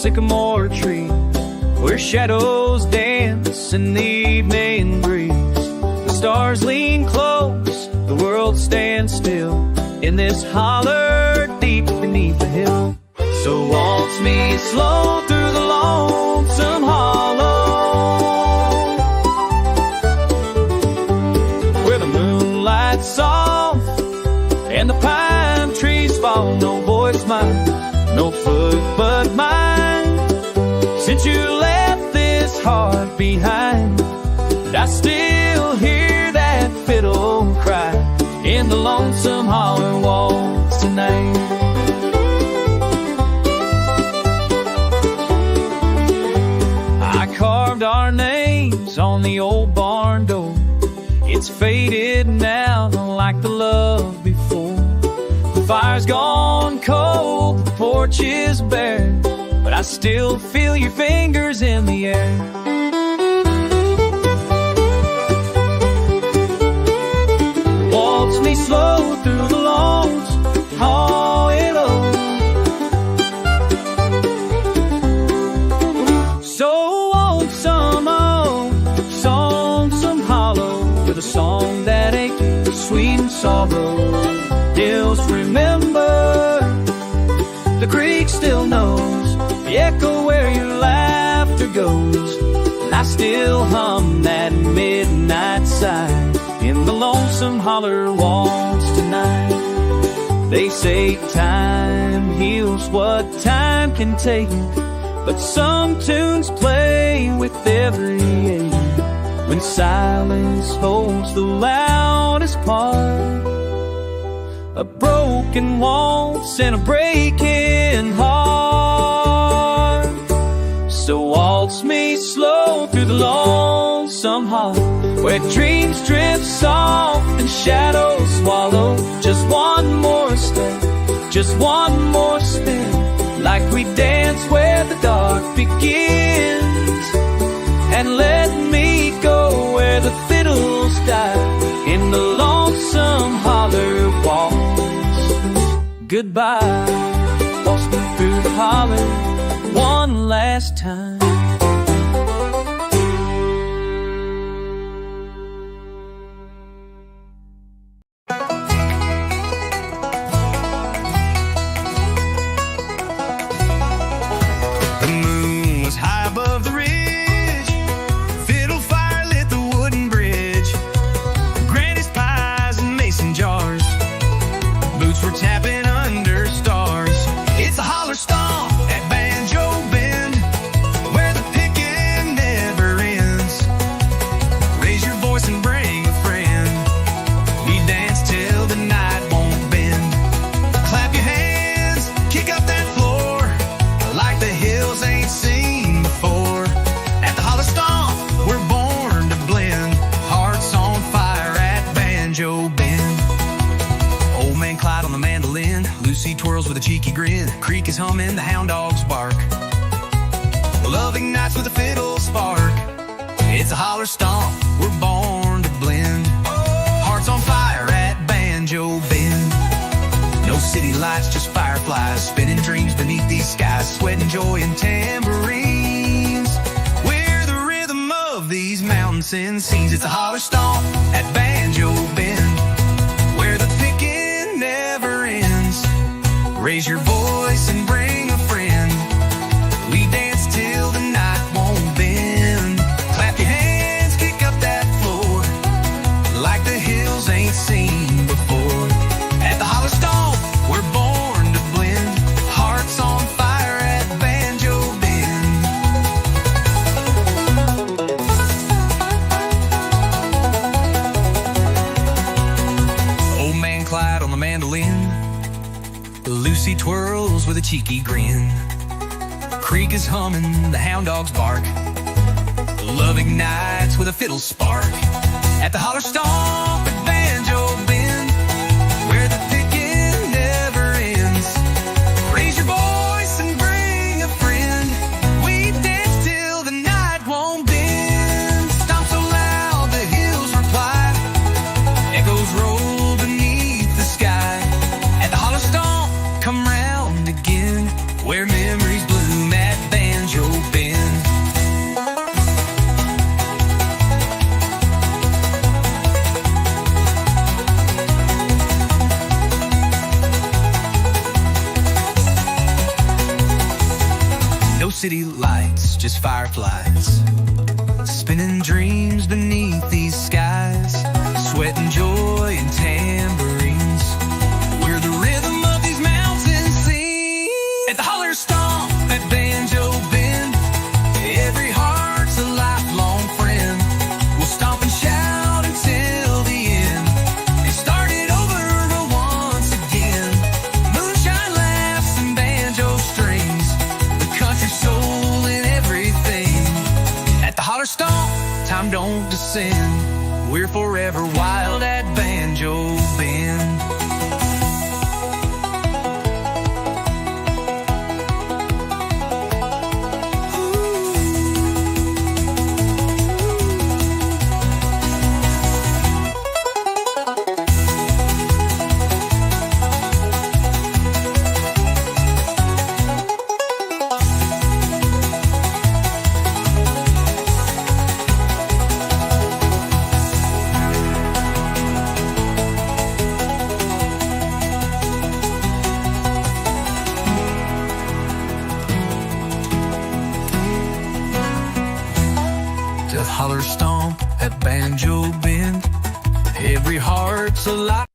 sycamore tree, where shadows dance in the evening breeze. The stars lean close, the world stands still, in this holler deep beneath the hill. So waltz me slow through the lonesome hollow, where the moonlight's soft and the pine trees fall. No voice mine, no foot but mine. Since you left this heart behind, I still hear that fiddle cry in the lonesome holler waltz tonight. I carved our names on the old barn door. It's faded now like the love before. The fire's gone cold, the porch is bare, but I still feel your fingers in the air. Waltz me slow through the lawns, hollow. So lonesome, oh, lonesome hollow, with a song that ain't sweet and sorrow. Hills remember, the creek still knows the echo where your laughter goes. And I still hum that midnight sigh in the lonesome holler waltz tonight. They say time heals what time can take, but some tunes play with every age. When silence holds the loudest part, a broken waltz and a breaking heart. So waltz me slow through the lonesome hollow, where dreams drift soft and shadows swallow. Just one more step, just one more spin, like we dance where the dark begins. And let me go where the fiddles die in the lonesome holler waltz. Goodbye, waltz me through the holler one last time. The moon was high above the ridge, fiddle fire lit the wooden bridge, granny's pies and mason jars, boots were tapping under stars. It's a holler stomp at Banjo Bend, where the picking never ends. Raise your voice and bring a friend, we dance till the night won't bend. Clap your hands, kick up that floor, like the hills ain't seen before. At the holler stomp, we're born to blend, hearts on fire at Banjo Bend. Old man Clyde on the mandolin, Lucy twirls with a cheeky grin, creek is humming, the hound dogs bark, love ignites with a fiddle spark. It's a holler stomp, we're born to blend, hearts on fire at Banjo Bend. No city lights, just fireflies, spinning dreams beneath these skies, sweat and joy and tambourines, where the rhythm of these mountain scenes. It's a holler stomp at Banjo Bend, where the picking never ends. Raise your voice and bring a friend, we dance till the night won't bend. Clap your hands, kick up that floor, like the hills ain't seen before. At the holler stomp, we're born to blend, hearts on fire at Banjo Bend. Old man Clyde on the mandolin, Lucy twirls with a cheeky grin, creek is humming, the hound dogs bark, love ignites with a fiddle spark. At the holler stomp at Banjo Bend, where the picking never ends. Raise your voice and bring a friend, we dance till the night won't bend. Stomp so loud the hills reply, echoes roll beneath the sky. At the holler stomp, come round again, where memories bloom at Banjo fireflies, spinning dreams beneath these skies, sweat and joy and tambourines. We're the rhythm of these mountains sing. At the holler stomp at Banjo Bend, every heart's a lifelong friend. We'll stomp and shout until the end and start it over once again. Moonshine laughs and banjo strings, the country soul in everything. At the holler stomp, time don't descend. We're forever wild at Banjo Bend. To holler stomp at Banjo Bend, every heart's alive.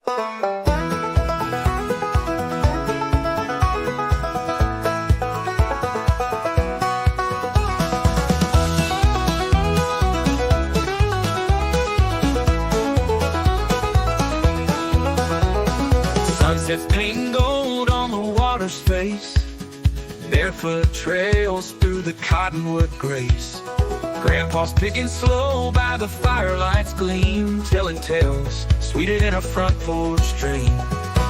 Sunsets painting gold on the water's face, barefoot trails through the cottonwood grace. Grandpa's picking slow by the firelight's gleam, telling tales sweeter than a front porch stream.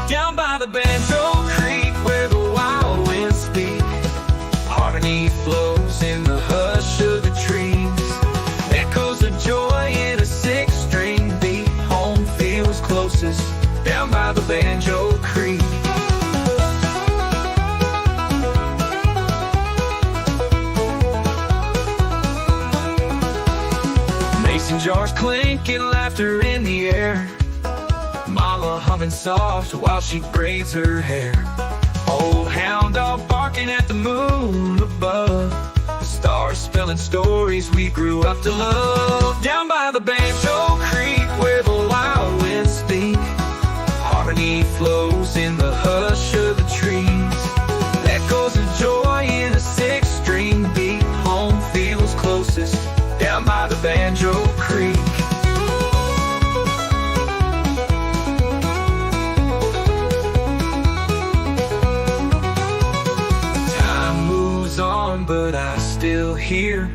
Down by the Banjo Creek where the wild winds speak, harmony flows in the hush of the trees. Echoes of joy in a six-string beat, home feels closest down by the Banjo Creek. Mason jars clinking, laughter in the air, Mama humming soft while she braids her hair. Old hound dog barking at the moon above, the stars spelling stories we grew up to love. Down by the Banjo Creek where the wild winds speak, harmony flows in the hush of the trees. Echoes of joy in a six-string beat, home feels closest down by the Banjo Creek. Time moves on, but I still hear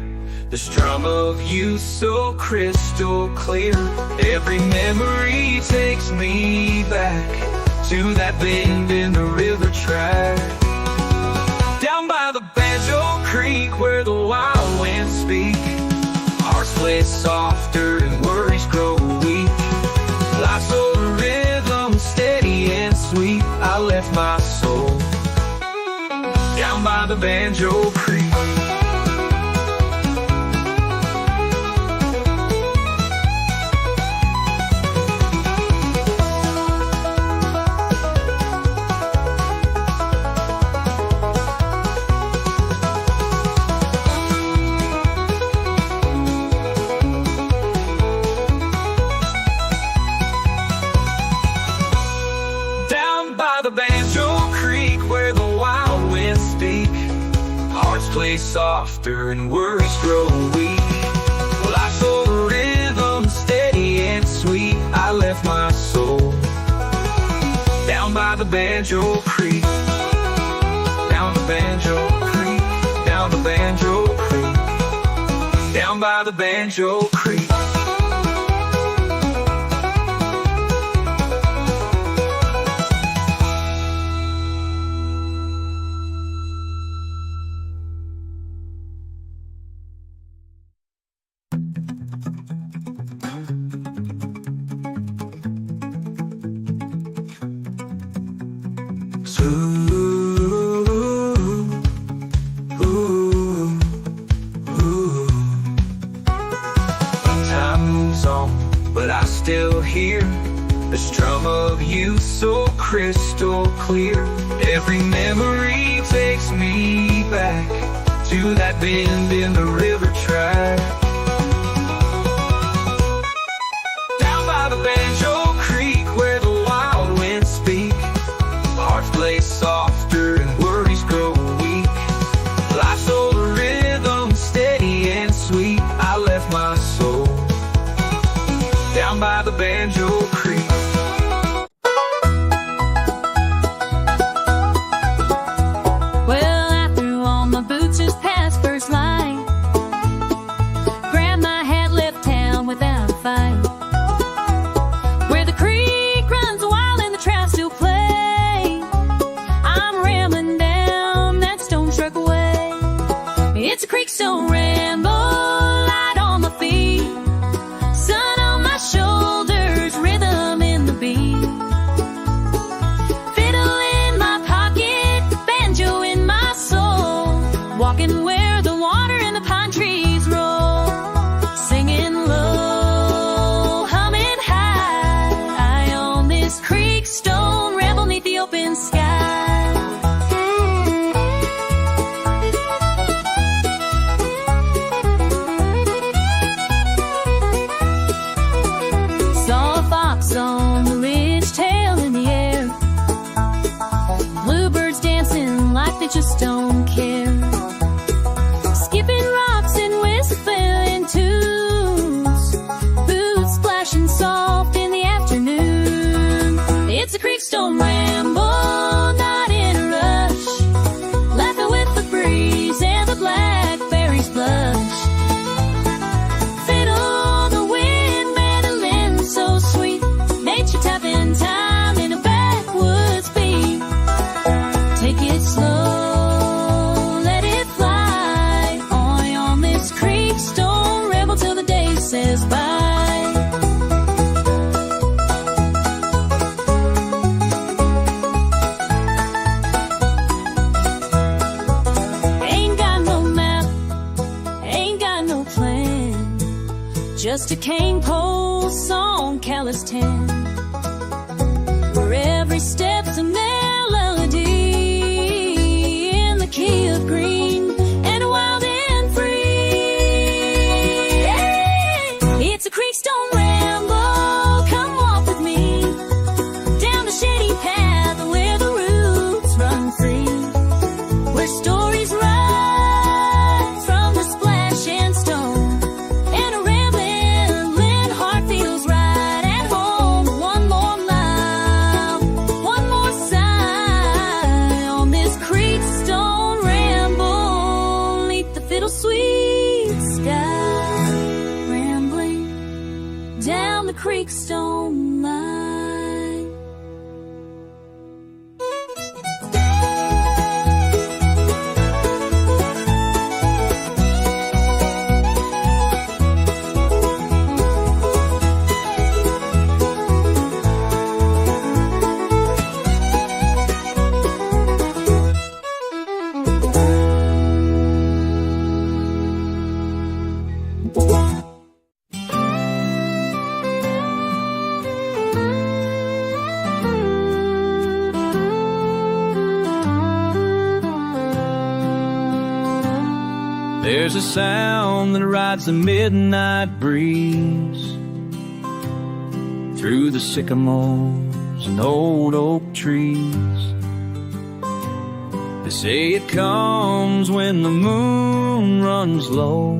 the strum of you so crystal clear. Every memory takes me back to that bend in the river track. Down by the Banjo Creek where the wild winds speak, hearts play softer and worries grow weak. Life's a rhythm, steady and sweet. I left my soul down by the Banjo Creek. The Banjo Creek where the wild winds speak, hearts play softer and worries grow weak. Life's a rhythm, steady and sweet. I left my soul down by the Banjo Creek. Down the Banjo Creek, down the Banjo Creek, down by the Banjo Creek. Time moves on, but I still hear the strum of you so crystal clear. Every memory takes me back to that bend in the river track. Down by the Banjor Creek where the wild winds speak, hearts play softer and worries grow weak. Life's old rhythm, steady and sweet. I left my soul down by the Banjor Creek. Well, I threw on my boots just past first light, grabbed my hat, left town without a fight. Where the creek runs wild and the trout still play, I'm rambling down that stone truck away. It's a creek stone ramble, light on my feet, sun on my shoulders, rhythm in the beat. Fiddle in my pocket, banjo in my soul, walking where the water and the pine trees roll, singing low, humming high, on this creek stone ramble neath the open sky. Saw a fox on the ridge, tail in the air, bluebirds dancing like they just don't care, skipping rocks and whistling tunes, boots splashing soft in the afternoon. It's a creek stone ramble, not in a rush, laughing with the breeze and the blackberries blush. Fiddle the wind, mandolin so sweet, nature tapping time in a backwoods beat. Take it slow, let it fly, on this creek stone ramble till the day says bye. Ain't got no map, ain't got no plan, just a cane pole song, callous tan, where every step's a melody in the key of green and wild and free. Hey, it's a creek stone ramble, come walk with me down the shady path where the roots run free, where stories rise from the splash and stone, and a rambling heart feels right at home. One more mile, one more sigh, on this creek stone ramble neath the fiddle sweet sky, rambling down the creek stone line. There's a sound that rides the midnight breeze through the sycamores and old oak trees. They say it comes when the moon runs low,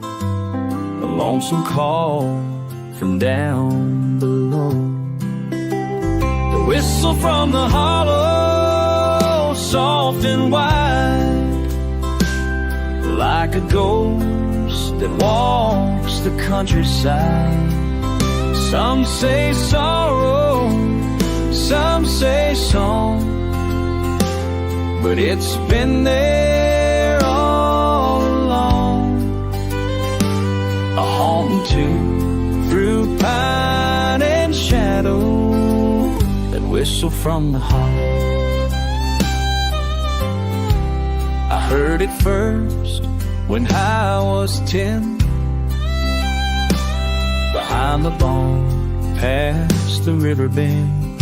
a lonesome call from down below. The whistle from the hollow, soft and wide, like a ghost that walks the countryside. Some say sorrow, some say song, but it's been there all along, a haunting tune through pine and shadow, that whistle from the heart. I heard it first when I was 10, behind the barn, past the river bend.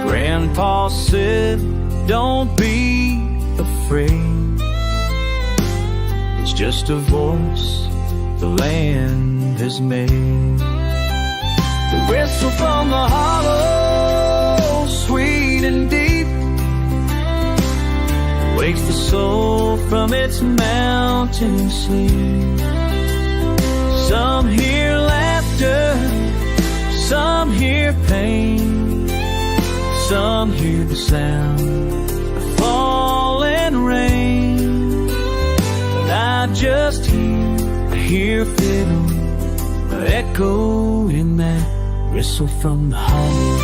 Grandpa said, don't be afraid. It's just a voice the land has made. The whistle from the hollow, sweet and deep, wakes the soul from its mountain sleep. Some hear laughter, some hear pain, some hear the sound of falling rain. But I just hear fiddle echo in that whistle from the hollow.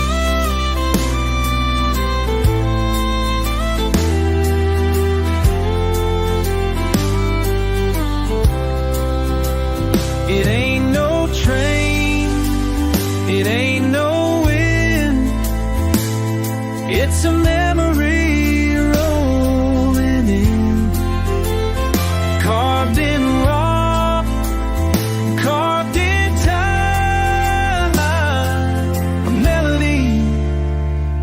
It ain't no train, it ain't no wind, it's a memory rolling in, carved in rock, carved in time, a melody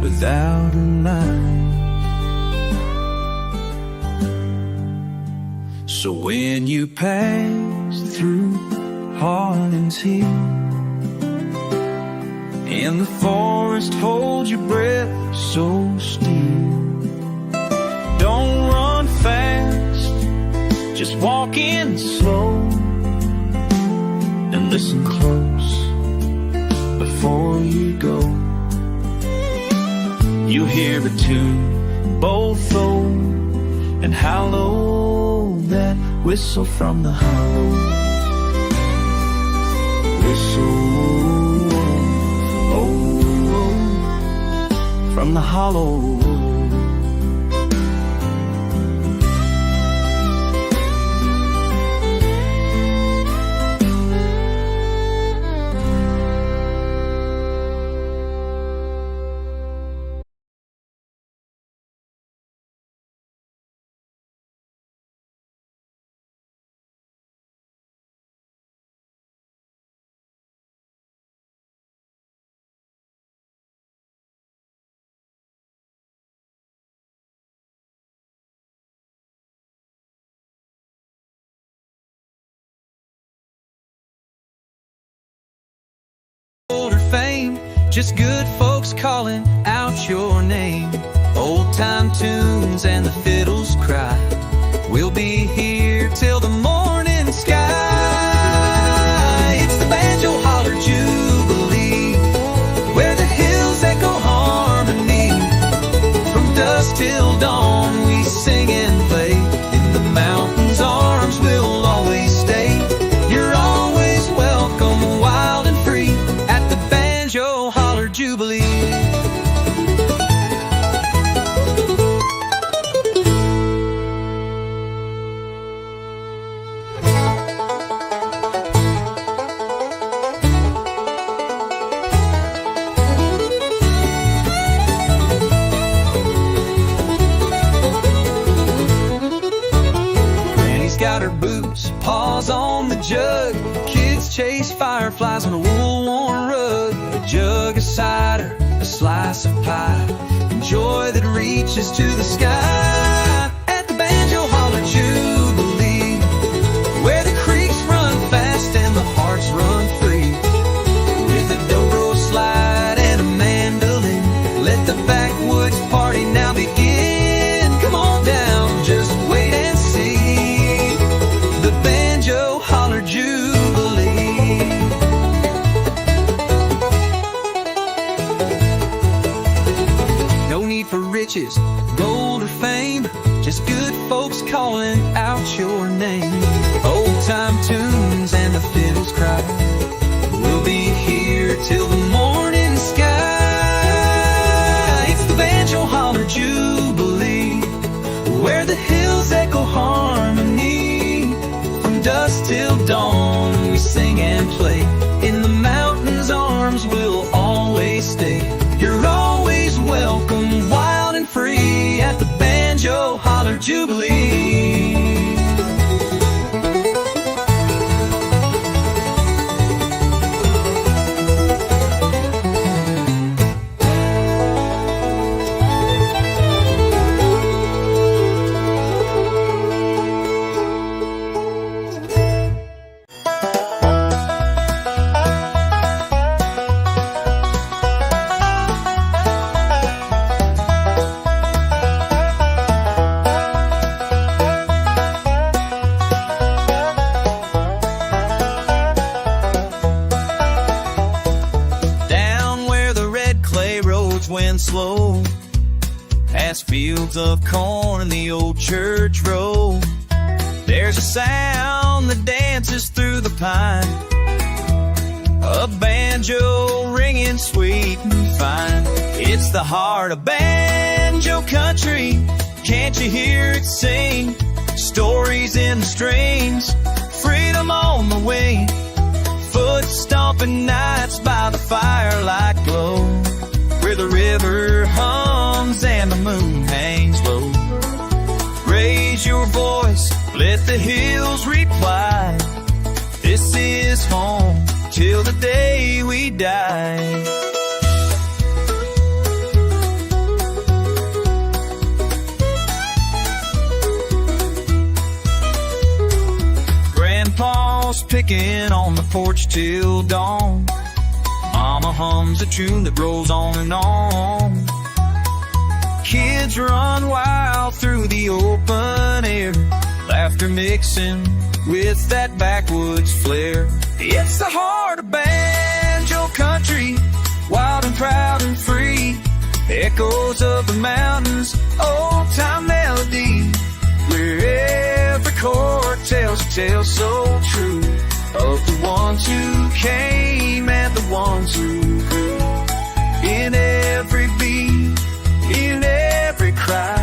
without a line. So when you pass through Harlan's Hill, in the forest hold your breath so still. Don't run fast, just walk in slow, and listen close before you go. You hear a tune, both old and hollow, that whistle from the hollow. Whistle, oh, oh, from the hollow. Fame, just good folks calling out your name. Old time tunes and the fiddles cry. We'll be here till the morning sky. It's the Banjo Holler Jubilee, where the hills echo harmony. From dusk till dawn we sing and play. In the mountains' arms we'll always stay. You're always welcome, wild and free, at the Banjo Holler Jubilee. Granny's got her boots, paws on the jug. Kids chase fireflies on a wool-worn rug. A jug of cider, a slice of pie, and joy that reaches to the sky. At the Banjo Holler Jubilee, where the creeks run fast and the hearts run free. With a dobro slide and a mandolin, let the backwoods party now begin. Come on down, just wait and see the Banjo Holler Jubilee. No need for riches, gold or fame, just good folks calling out your name. Old time tunes and the fiddles cry. We'll be here till the morning sky. It's the Banjo Holler Jubilee, where the hills echo harmony. From dusk till dawn we sing and play. In the mountains' arms we'll always stay. You're always welcome, wild and free, at the Banjo Holler Jubilee. and slow, past fields of corn and the old church road. There's a sound that dances through the pine, a banjo ringing sweet and fine. It's the heart of banjo country. Can't you hear it sing? Stories in the strings, freedom on the wing. Foot stomping nights by the firelight glow, where the river hums and the moon hangs low. Raise your voice, let the hills reply. This is home till the day we die. Grandpa's picking on the porch till dawn. Mama hums a tune that rolls on and on. Kids run wild through the open air, laughter mixing with that backwoods flair. It's the heart of banjo country, wild and proud and free. Echoes of the mountains, old time melody, where every chord tells a tale so true of the ones who came and the ones who grew. In every beat, in every cry,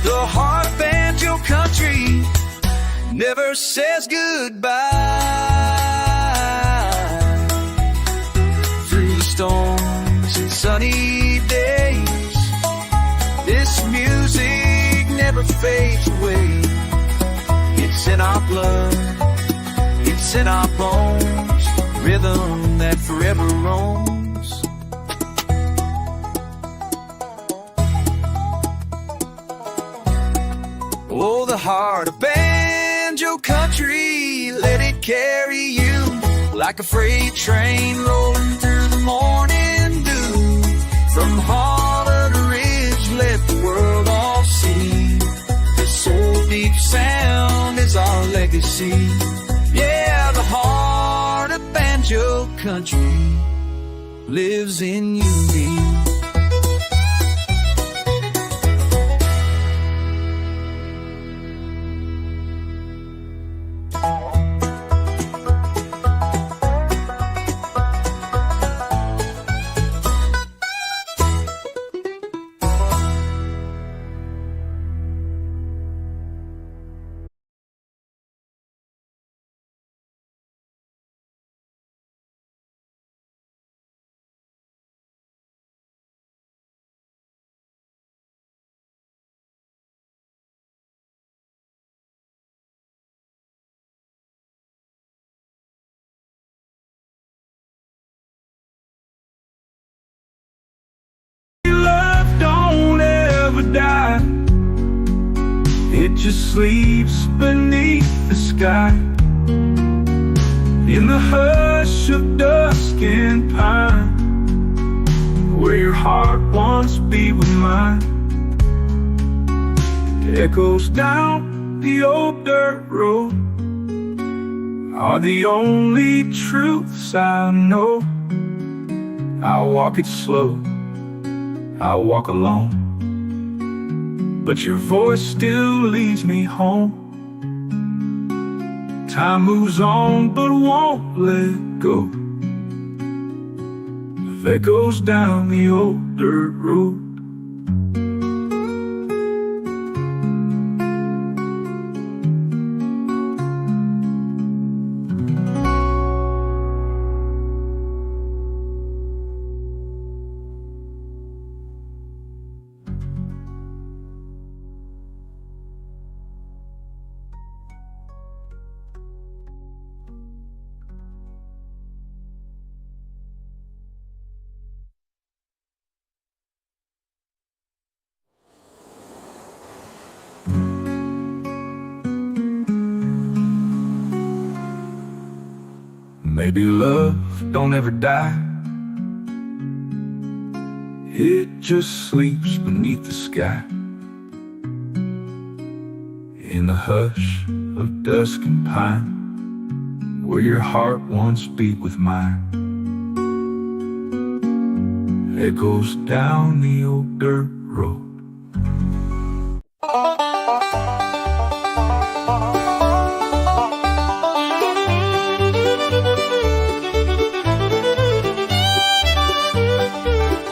the heart of banjo country never says goodbye. Through the storms and sunny days, this music never fades away. It's in our blood, it's in our bones, rhythm that forever roams. Oh, the heart of banjo country, let it carry you like a freight train rolling through the morning dew. From hollow to ridge, let the world all see. This old deep sound is our legacy. Yeah, the heart of banjo country lives in you. Die. It just sleeps beneath the sky, in the hush of dusk and pine, where your heart wants to be with mine. Echoes down the old dirt road are the only truths I know. I'll walk it slow, I'll walk alone, but your voice still leads me home. Time moves on but won't let go of echoes down the old dirt road. Maybe love don't ever die. It just sleeps beneath the sky, in the hush of dusk and pine, where your heart once beat with mine. echoes down the old dirt road.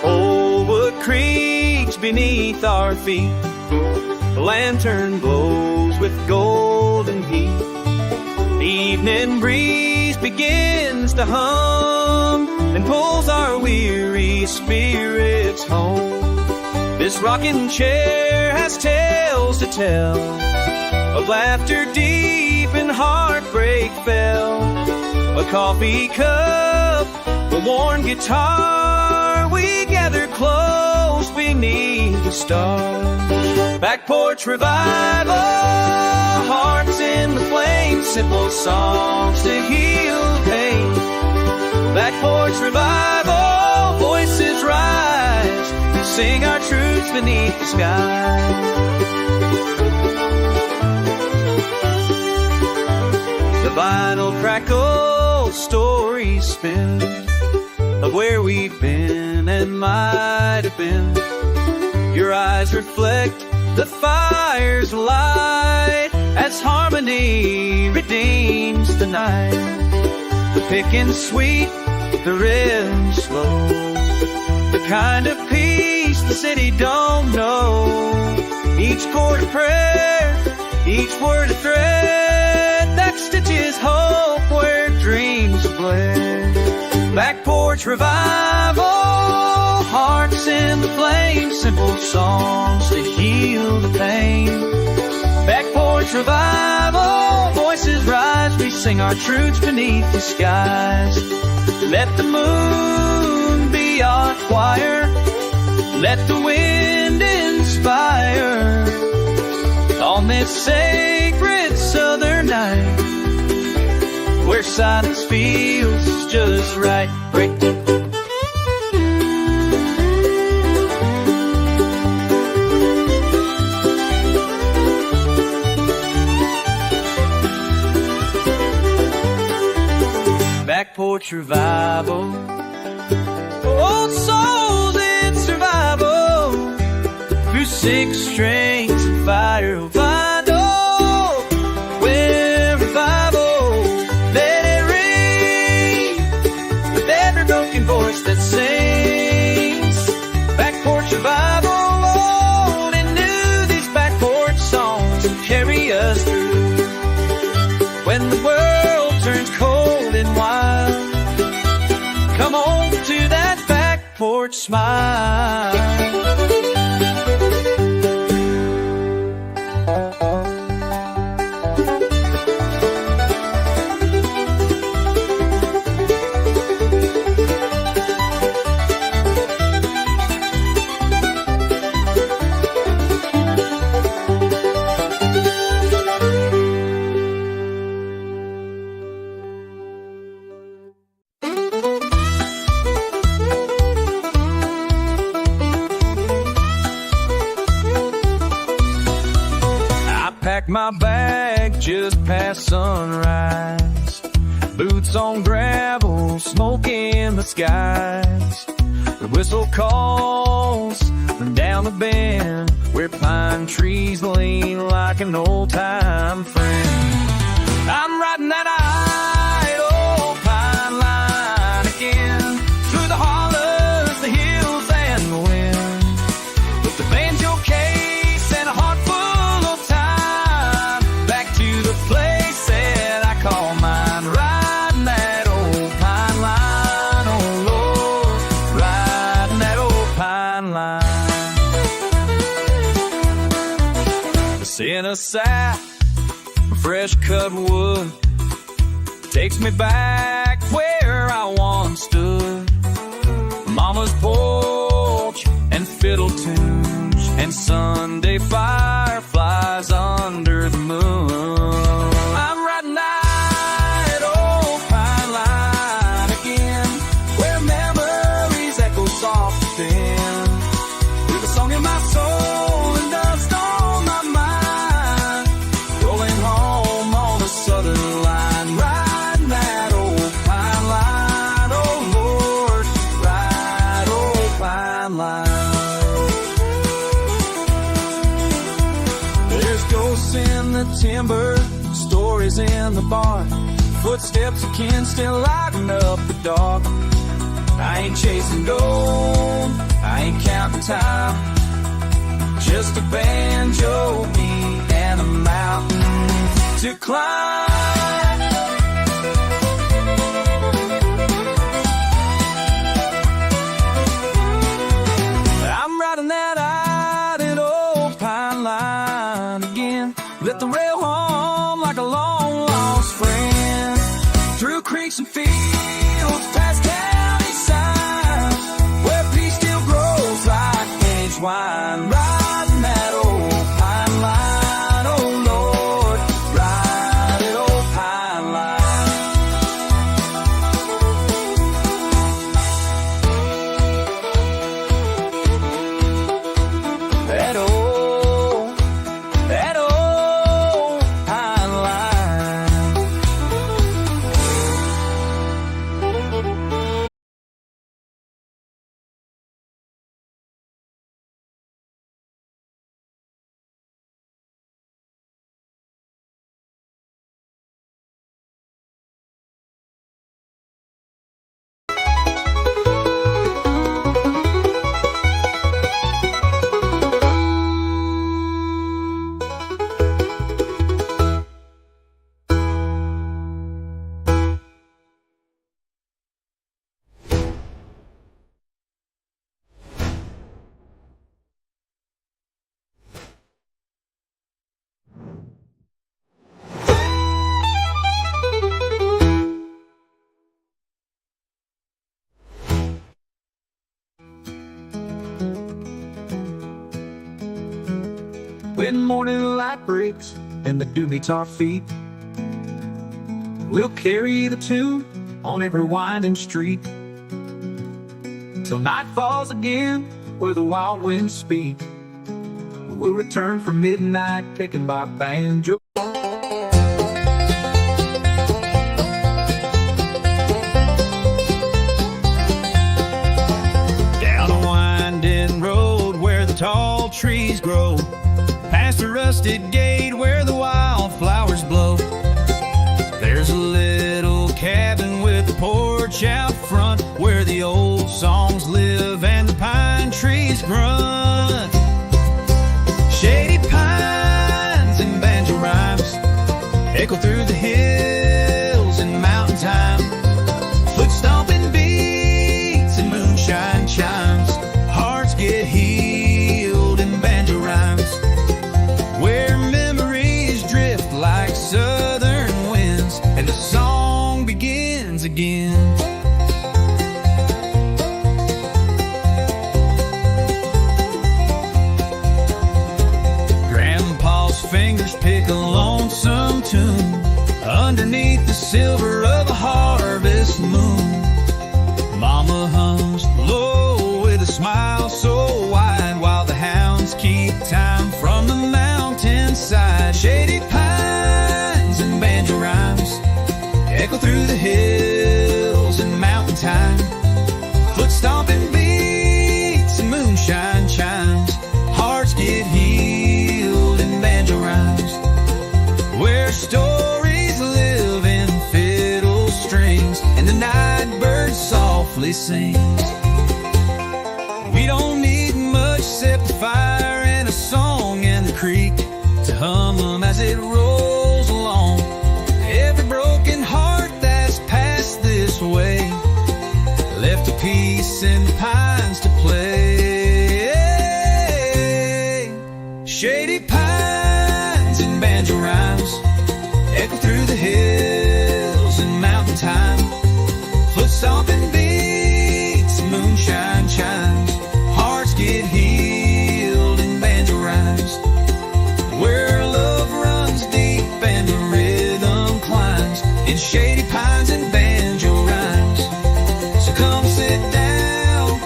Old wood creaks beneath our feet. The lantern glows with golden heat. The evening breeze begins to hum and pulls our weary spirits home. This rocking chair has tales to tell of laughter deep and heartbreak fell. A coffee cup, a worn guitar, we gather close beneath the stars. Back porch revival, hearts in the flames, simple songs to heal pain. Back porch revival, voices rise to sing our truths beneath the sky. The vinyl crackles, stories spin of where we've been and might have been. Your eyes reflect the fire's light as harmony redeems the night. The picking's sweet, the rhythm slow, the kind of peace the city don't know. Each chord a prayer, each word a thread that stitches hope where dreams are bled. Back porch revival, hearts in the flame, simple songs to heal the pain. Back porch revival, voices rise, we sing our truths beneath the skies. Let the moon be our choir, let the wind inspire on this sacred southern night, where silence feels just right. Break. Back porch revival, old souls in survival, through 6 strings of fire will find hope. Where revival, let it ring with every broken voice that sings. Back porch revival, old and new, these back porch songs will carry us through. When the world turns cold and wild, come home to that back porch smile. My bag just past sunrise, boots on gravel, smoke in the skies. The whistle calls from down the bend, where pine trees lean like an old-time friend. I'm riding that old pine line again, through the hollows, the hills, and the wind, with the banjo case and a heart full of time, back to the place that I call mine. Riding that old pine line, oh Lord, riding that old pine line. The scent of sap, fresh cut wood, takes me back where I once stood. Mama's porch and fiddle tunes and Sunday fireflies under the moon. I'm riding that old pine line again, where memories echo soft and thin, with a song in my soul and dust on my mind, rolling home on the southern line, riding that old pine line, oh Lord, ride old pine footsteps of kin still lighten up the dark. I ain't chasing gold, I ain't counting time. Just a banjo, me, and a mountain to climb. I'm riding that idle old pine line again. Let the rail hum like a long lost friend. Through creeks and fields, past county signs, where peace still grows like aged wine. Riding that old pine line, oh Lord, ride it old pine line. That old pine line. When morning light breaks and the dew meets our feet, we'll carry the tune on every winding street till night falls again where the wild winds speak. We'll return from midnight taken by banjo. Down a winding road where the tall trees grow, past the rusted gate where the wildflowers blow. There's a little cabin with a porch out front where the old songs live and the pine trees grunt. Shady pines and banjo rhymes echo through the hills and mountain time. Foot stomping beats and moonshine chimes. Hearts get healed in banjo rhymes, where memories drift like southern winds and the song begins again. Grandpa's fingers pick a lonesome tune underneath the silver of a harvest moon. Mama hums low with a smile so wide while the hounds keep time from the mountainside. Shady pines and banjo rhymes echo through the hills and mountain time. Foot stomping beats and moonshine chimes. Hearts get healed in banjo rhymes, where stories live in fiddle strings and the night bird softly sings. We don't need much except a fire and a song and the creek to hum them as it rolls along. Every broken heart that's passed this way left a piece in the pines to play. Shady pines and banjo rhymes echo through the hills and mountain time. Foot stomping beats and moonshine chimes. Hearts get healed in banjo rhymes, where love runs deep and the rhythm climbs in shady pines and banjo rhymes. So come sit down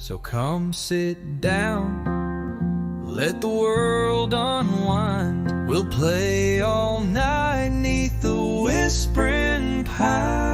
So come sit down, let the world unwind. We'll play all night 'neath the whispering pines.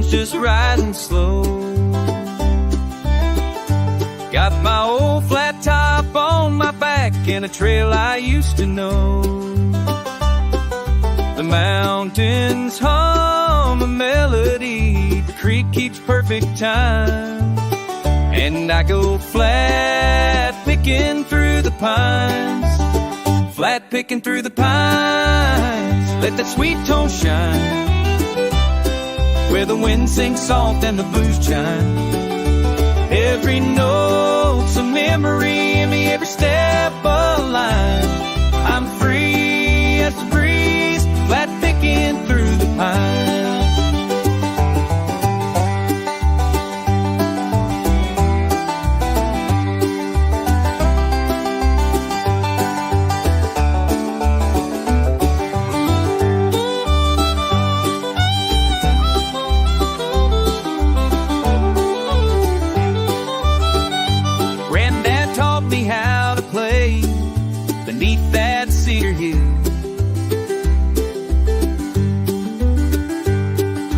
Just rising slow. Got my old flat top on my back and a trail I used to know. The mountains hum a melody, the creek keeps perfect time, and I go flat picking through the pines. Flat picking through the pines, let that sweet tone shine, where the wind sings soft and the blues chime. Every note's a memory in me, every step a line. I'm free as the breeze, flat picking through the pines. Beneath that cedar hill,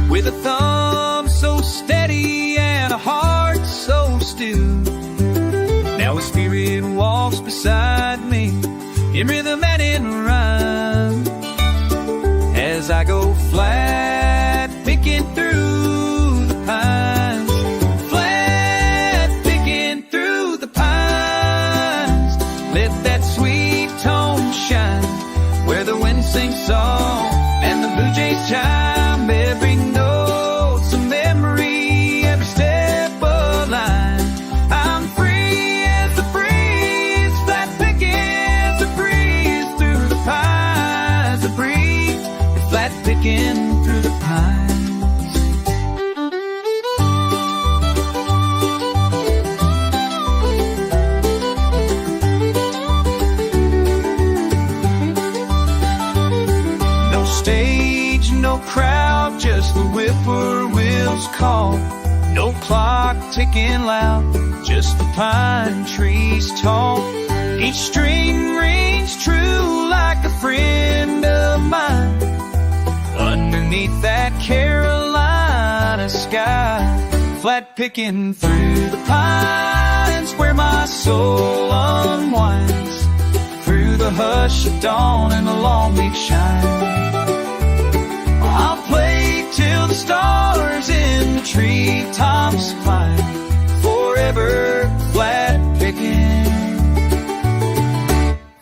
with a thumb so steady and a heart so still. Now a spirit walks beside me in rhythm and in rhyme, as I go flat picking through the pines. Flat picking through the pines, let that sweet tone shine, where the wind sings soft and the blue jays chime. Every note's a memory, every step a line. I'm free as the breeze, flat picking the breeze through the pines. The breeze, flat picking through the pines. Stage, no crowd, just the whippoorwill's call. No clock ticking loud, just the pine trees tall. Each string rings true like a friend of mine, underneath that Carolina sky. Flat picking through the pines, where my soul unwinds, through the hush of dawn and the long week shine. I'll play till the stars in the treetops climb, forever flat picking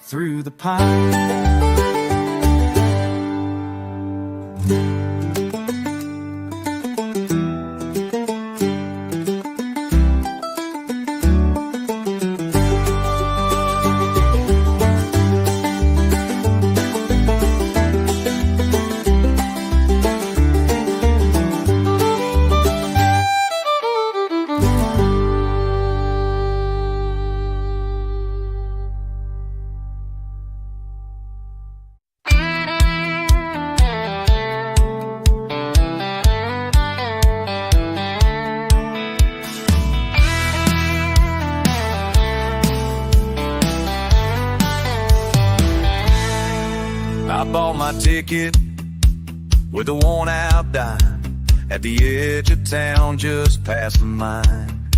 through the pine. I bought my ticket with a worn-out dime at the edge of town just past the mine.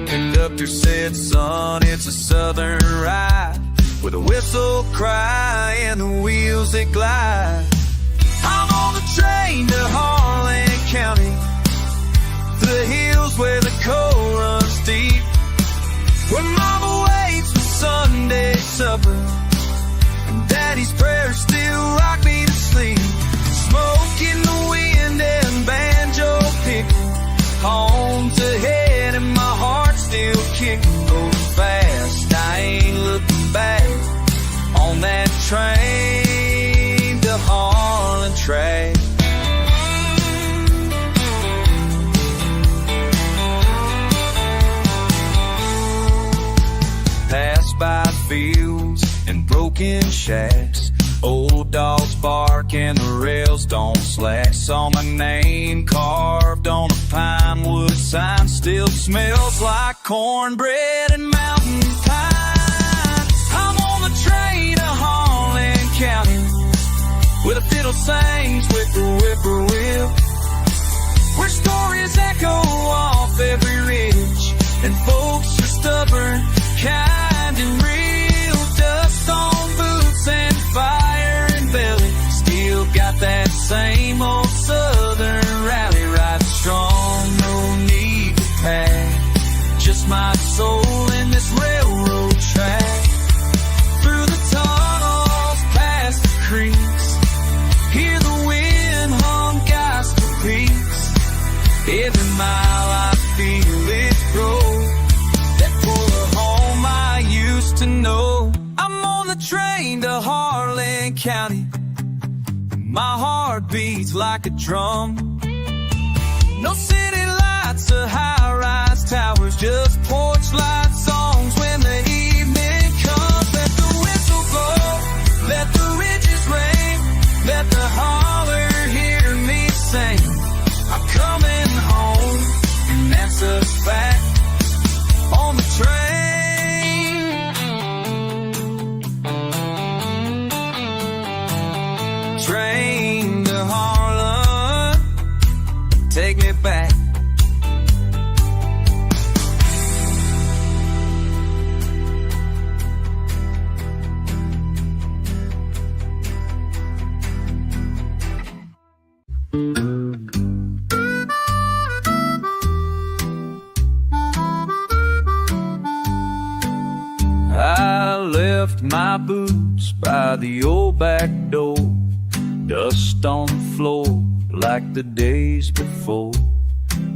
Conductor said, son, it's a southern ride, with a whistle cry and the wheels that glide. I'm on the train to Harlan County, the hills where the coal runs deep. supper, and Daddy's prayers still rock me to sleep. Smoke in the wind and banjo picking, home's ahead and my heart's still kicking. Going fast, I ain't looking back on that train to Harlan track. Pass by fields and broken shacks, old dogs bark and the rails don't slack. Saw my name carved on a pine wood sign, still smells like cornbread and mountain pine. I'm on the train to Harlan County, where the fiddle sings with the whippoorwill, where stories echo off every ridge, and folks are stubborn, kind and real. Dust on boots and fire and belly, still got that same old southern rally. Ride strong, no need to pack, just my soul in this railroad track. Through the tunnels, past the creeks, hear the wind hum gospel peaks. Every mile I feel it grow, that pull home I used to know. I'm on the train to Harlan County, my heart beats like a drum. No city lights or high-rise towers, just porch light songs when the evening comes. Let the whistle blow, let the ridges ring, let the holler hear me sing. I'm coming home, and that's a fact, on the train. Train to Harlan, take me back. I left my boots by the old back door, dust on the floor like the days before.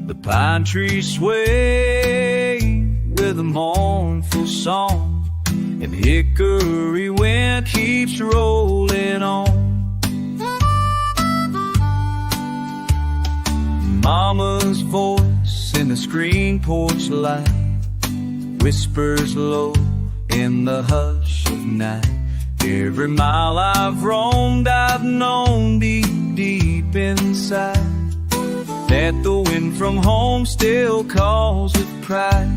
The pine trees sway with a mournful song, and hickory wind keeps rolling on. Mama's voice in the screen porch light whispers low in the hush of night. Every mile I've roamed, I've known deep, deep inside that the wind from home still calls with pride.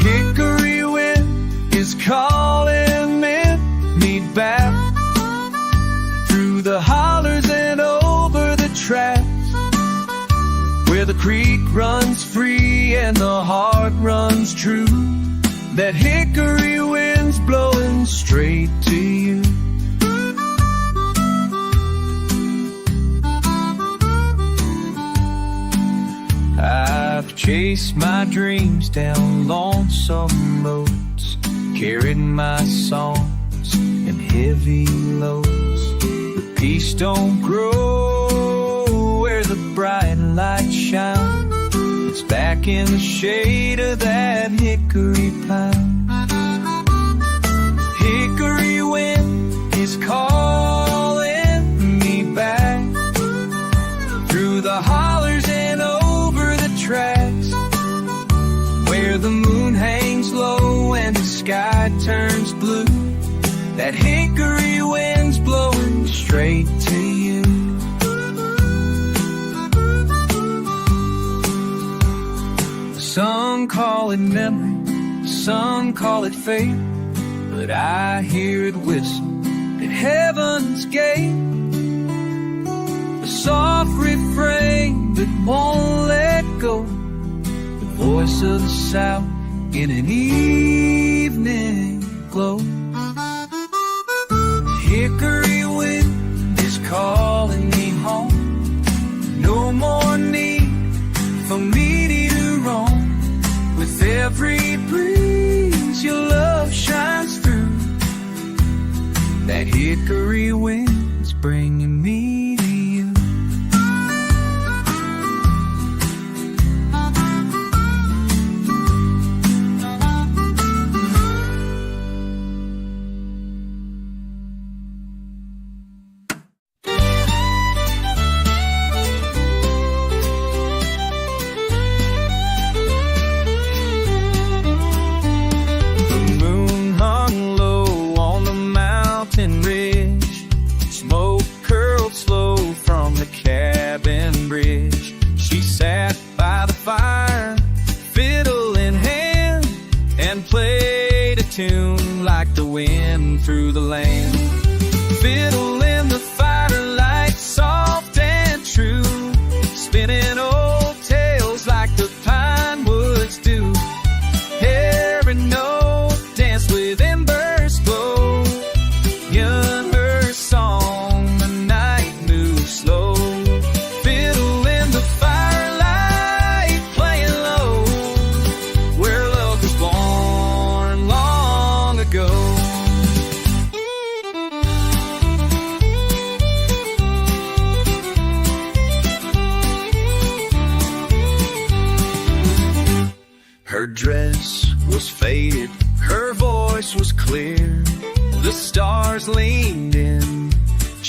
Hickory wind is calling me back, through the hollers and over the tracks, where the creek runs free and the heart runs true. That hickory wind's blowing straight to you. I've chased my dreams down lonesome roads, carried my songs and heavy loads. The peace don't grow where the bright light shines, it's back in the shade of that hickory pine. Hickory wind is calling me back, through the hollers and over the tracks, where the moon hangs low and the sky turns blue. That hickory wind's blowing straight to you. Some call it memory, some call it fate, but I hear it whistle at heaven's gate, a soft refrain that won't let go, the voice of the South in an evening glow. Hickory wind is calling me home, no more need for me to roam. With every breeze, your love shines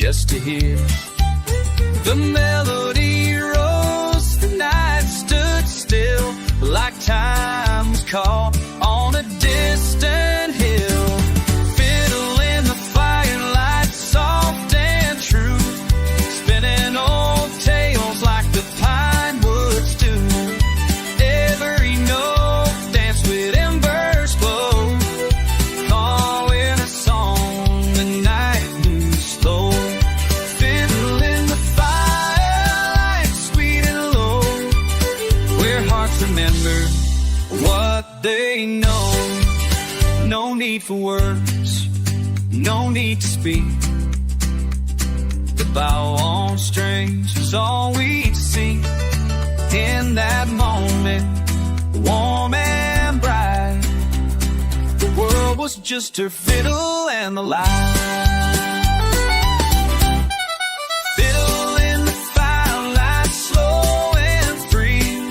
just to hear the melody rose. The night stood still like time was caught on a distant hill. Fiddle in the firelight, soft and true, spinning old tales like the pine woods do. Every note danced with embers glow, calling a song the night knew slow. Fiddle in the firelight, sweet and low, where hearts remember what they know. No need for words, no need to speak. The bow on strings was all we'd see. In that moment, warm and bright, the world was just her fiddle and the light. Fiddle in the firelight, slow and free,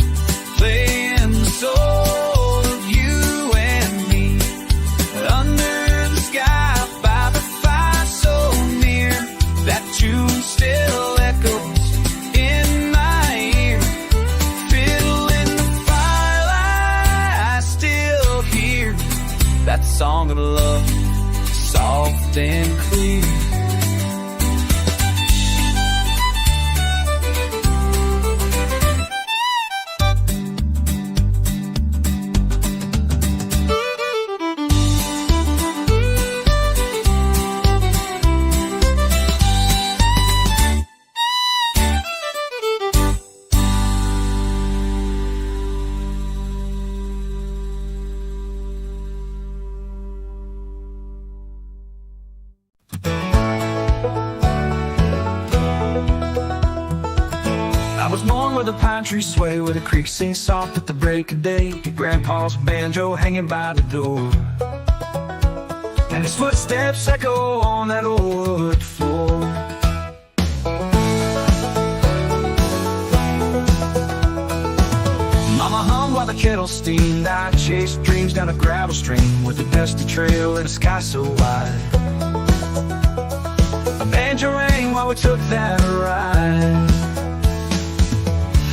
playing the soul of you and me. Under the sky by the fire so near, that tune still echoes in my ear. Fiddle in the firelight, I still hear that song of love, soft and clear. I was born where the pine trees sway, where the creek sings soft at the break of day. Your grandpa's banjo hanging by the door, and his footsteps echo on that old wood floor. Mama hummed while the kettle steamed. I chased dreams down a gravel stream with a dusty trail and a sky so wide. A banjo rang while we took that ride.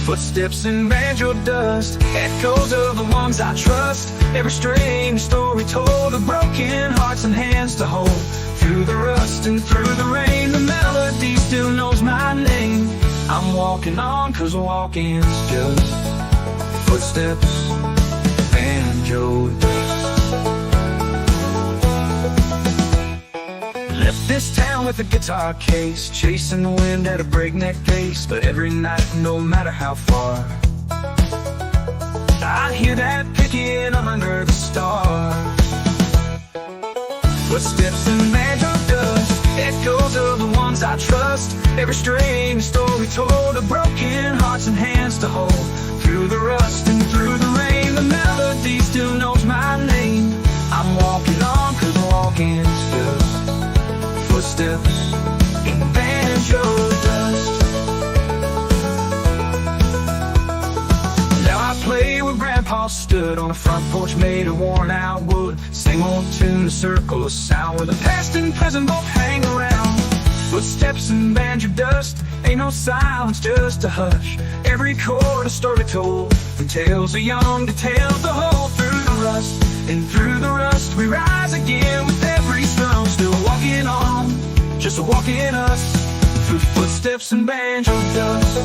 Footsteps in banjo dust, echoes of the ones I trust. Every strange story told of broken hearts and hands to hold. Through the rust and through the rain, the melody still knows my name. I'm walking on, 'cause walking's just footsteps, banjo dust. Left this town with a guitar case, chasing the wind at a breakneck pace. But every night, no matter how far, I hear that picking under the stars. Footsteps in banjo dust, echoes of the ones I trust. Every strange story told of broken hearts and hands to hold. Through the rust and through the rain, the melody still knows my name. I'm walking on, 'cause walking's just footsteps in banjo dust. Now I play where Grandpa stood on a front porch made of worn out wood. Same old tune, a circle of sound, where the past and present both hang around. Footsteps in banjo dust, ain't no silence, just a hush. Every chord a story told, from tales of young to tales to hold. Through the rust and through the rust, we rise again with every strum. Still walking on, just walking us, through footsteps and banjo dust.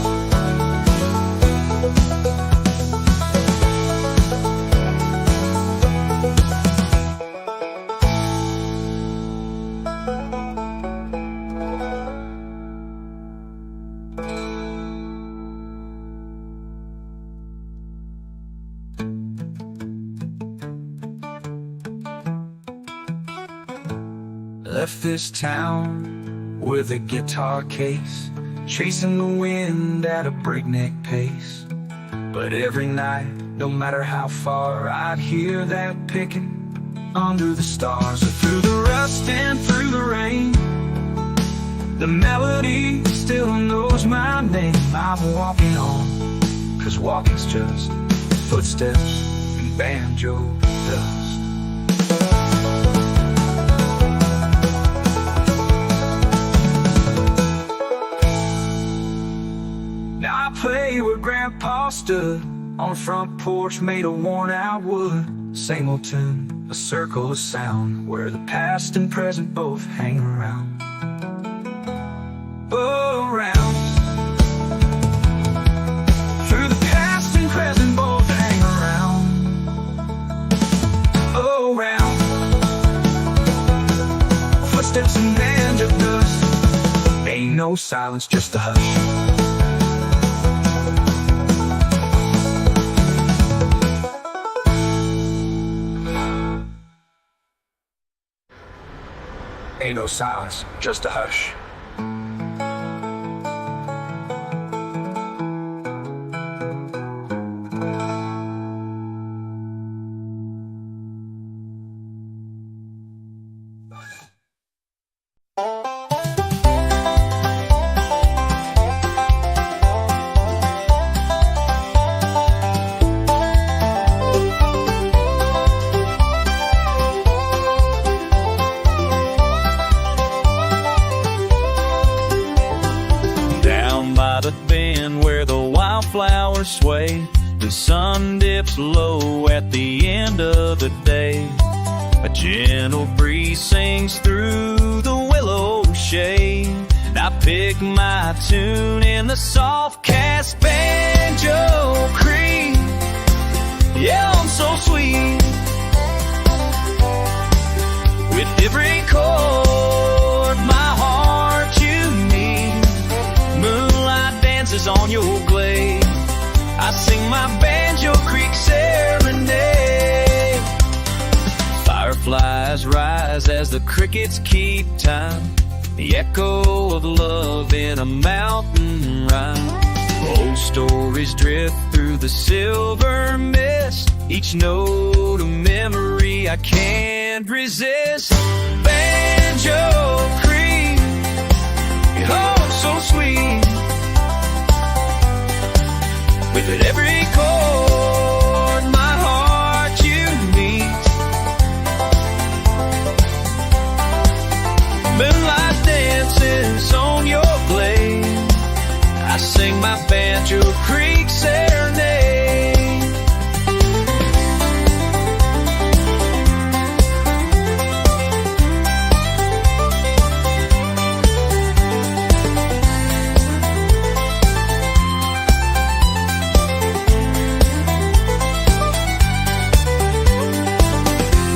Left this town with a guitar case, chasing the wind at a breakneck pace. But every night, no matter how far, I'd hear that picking under the stars. Through the rust and through the rain, the melody still knows my name. I'm walking on, 'cause walking's just footsteps and banjo dust. stood on a front porch made of worn out wood. Same old tune, a circle of sound where the past and present both hang around. Around. Through the past and present both hang around. Around. Footsteps and bands of dust. Ain't no silence, just a hush. Ain't no silence, just a hush. Flowers sway, the sun dips low at the end of the day. A gentle breeze sings through the willow shade, and I pick my tune in the soft cast banjo creek. Yeah, I'm so sweet. With every chord, my heart you need. Moonlight dances on your glade. I sing my Banjo Creek serenade. Fireflies rise as the crickets keep time, the echo of love in a mountain rhyme. Old stories drift through the silver mist, each note a memory I can't resist. Banjo Creek, oh so sweet. With every chord, my heart you meet. Moonlight dances on your blade. I sing my Banjo Creek serenade.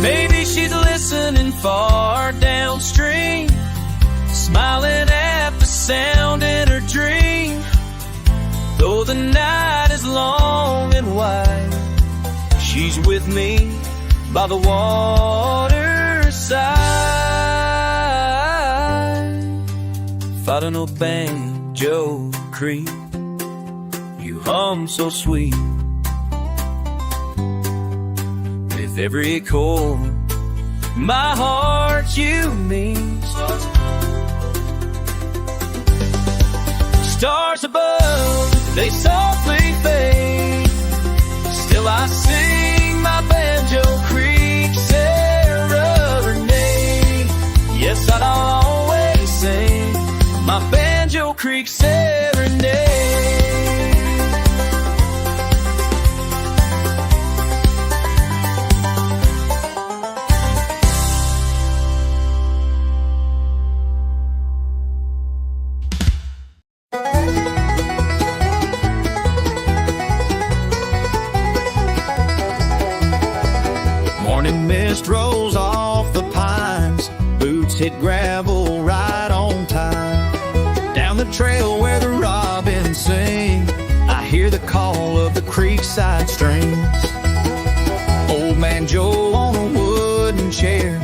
Maybe she's listening far downstream, smiling at the sound in her dream. Though the night is long and wide, she's with me by the waterside. Fighting a Banjo Creek, you hum so sweet. With every chord, my heart you mean. Stars above, they softly fade. Still I sing my Banjo Creek serenade. Yes, I'll always sing my Banjo Creek serenade. Morning mist rolls off the pines, boots hit gravel right on time. Down the trail where the robins sing, I hear the call of the creekside streams. Old man Joe on a wooden chair,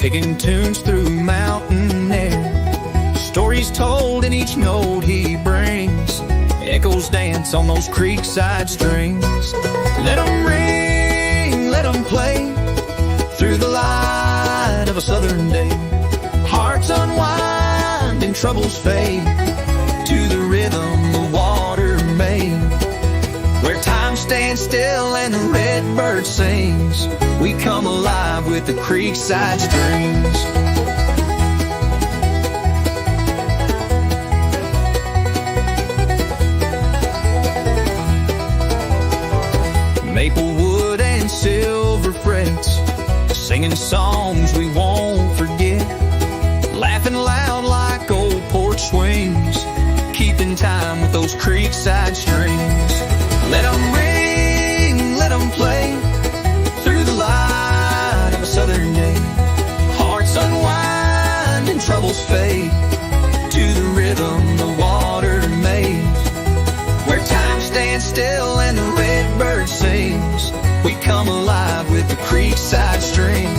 picking tunes through mountain air. Stories told in each note he brings, echoes dance on those creekside strings. Let 'em ring, let 'em play, through the light of a southern day. Hearts unwind and troubles fade, to the rhythm the water made. Where time stands still and the redbird sings, we come alive with the creekside strings. songs we won't forget, laughing loud like old porch swings, keeping time with those creekside strings. Let them ring, let them play through the light of a southern day. Hearts unwind and troubles fade to the rhythm the water made. Where time stands still and the redbird sings, we come alive with the creekside strings.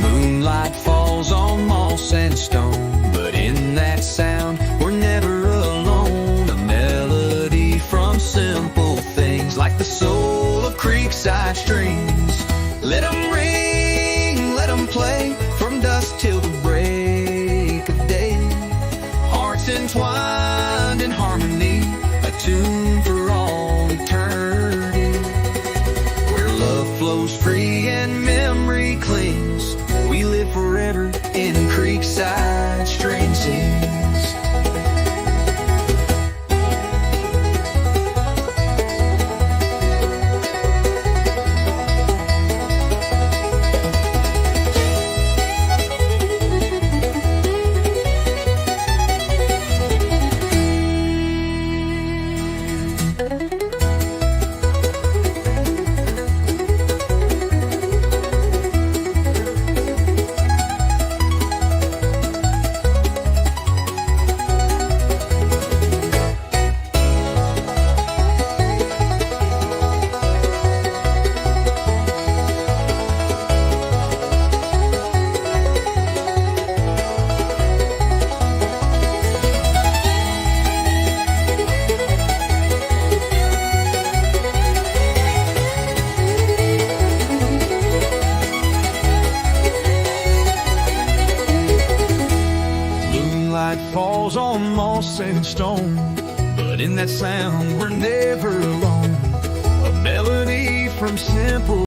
Moonlight falls on moss and stone, but in that sound we're never alone. A melody from simple things like the soul of creekside strings. Let them ring, let them play from dusk till the break of day. Hearts entwined in harmony, a tune for all eternity. Where love flows free and memory clings, we live forever in creekside string scenes. Moonlight falls on moss and stone, but in that sound we're never alone. A melody from simple